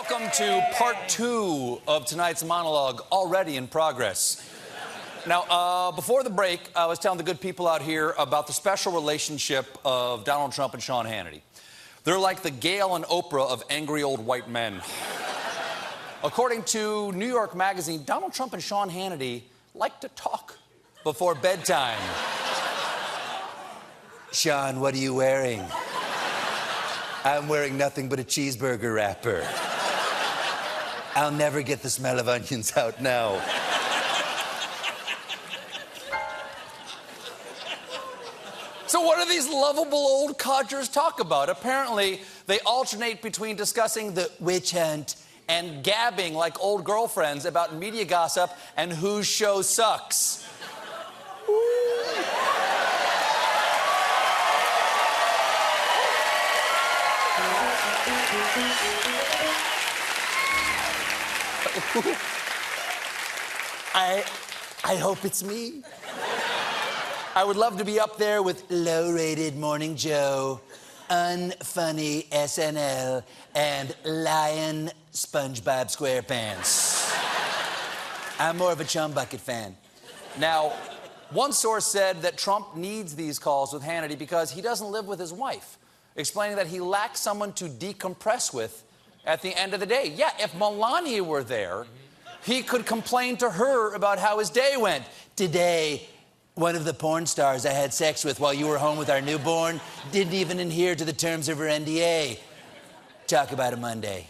Welcome to part 2 of tonight's monologue, already in progress. Now, before the break, I was telling the good people out here about the special relationship of Donald Trump and Sean Hannity. They're like the Gayle and Oprah of angry old white men. According to New York Magazine, Donald Trump and Sean Hannity like to talk before bedtime. Sean, what are you wearing? I'm wearing nothing but a cheeseburger wrapper. I'll never get the smell of onions out now. So what do these lovable old codgers talk about? Apparently, they alternate between discussing the witch hunt and gabbing like old girlfriends about media gossip and whose show sucks. I hope it's me. I would love to be up there with low-rated Morning Joe, unfunny SNL, and Lion SpongeBob SquarePants. I'm more of a Chum Bucket fan. Now, one source said that Trump needs these calls with Hannity because he doesn't live with his wife, explaining that he lacks someone to decompress with at the end of the day. Yeah, if Melania were there, he could complain to her about how his day went. Today, one of the porn stars I had sex with while you were home with our newborn didn't even adhere to the terms of her NDA. Talk about a Monday.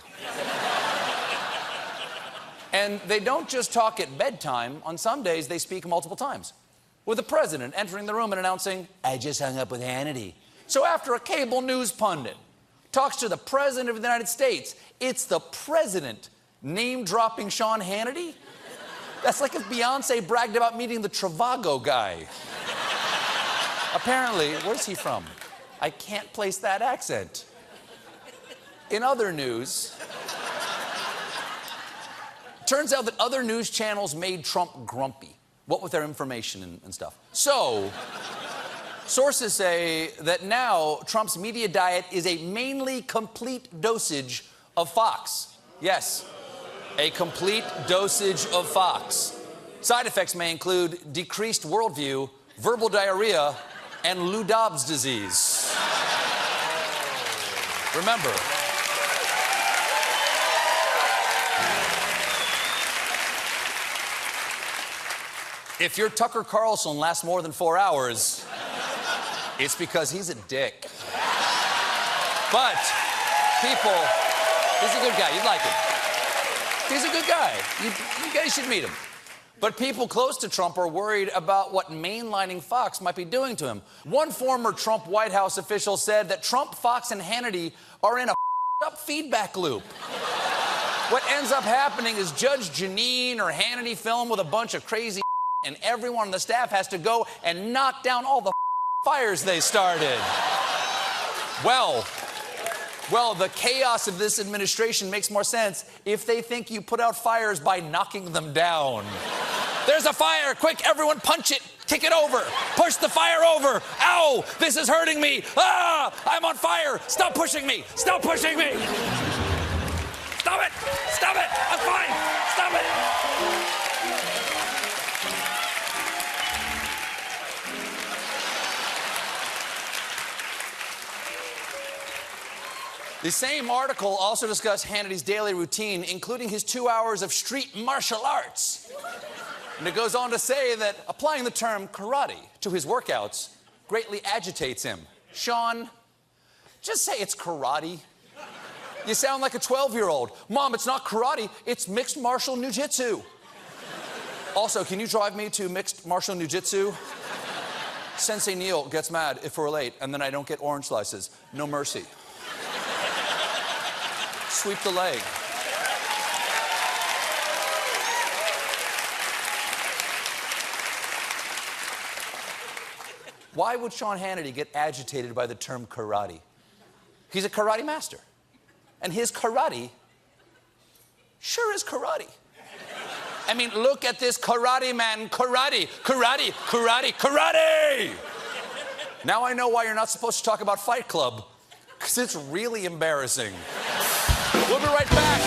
And they don't just talk at bedtime. On some days, they speak multiple times, with the president entering the room and announcing, I just hung up with Hannity. So after a cable news pundit talks to the president of the United States, it's the president name-dropping Sean Hannity? That's like if Beyonce bragged about meeting the Trivago guy. Apparently, where's he from? I can't place that accent. In other news, turns out that other news channels made Trump grumpy, what with their information and stuff. So, sources say that now Trump's media diet is a mainly complete dosage of Fox. Yes, a complete dosage of Fox. Side effects may include decreased worldview, verbal diarrhea, and Lou Dobbs disease. Remember, if your Tucker Carlson lasts more than 4 hours, it's because he's a dick. But people, he's a good guy. You'd like him. He's a good guy. You guys should meet him. But people close to Trump are worried about what mainlining Fox might be doing to him. One former Trump White House official said that Trump, Fox, and Hannity are in a up feedback loop. What ends up happening is Judge Jeanine or Hannity film with a bunch of crazy and everyone on the staff has to go and knock down all the fires they started. Well, the chaos of this administration makes more sense if they think you put out fires by knocking them down. There's a fire! Quick, everyone punch it! Kick it over! Push the fire over! Ow! This is hurting me! Ah! I'm on fire! Stop pushing me! Stop pushing me! Stop it! Stop it! I'm fine! Stop it! The same article also discussed Hannity's daily routine, including his 2 hours of street martial arts. And it goes on to say that applying the term karate to his workouts greatly agitates him. Sean, just say it's karate. You sound like a 12-year-old. Mom, it's not karate, it's mixed martial jiu-jitsu. Also, can you drive me to mixed martial jiu-jitsu? Sensei Neil gets mad if we're late, and then I don't get orange slices. No mercy. Sweep the leg. Why would Sean Hannity get agitated by the term karate? He's a karate master. And his karate sure is karate. I mean, look at this karate man. Karate, karate, karate, karate! Now I know why you're not supposed to talk about Fight Club, because it's really embarrassing. We'll be right back.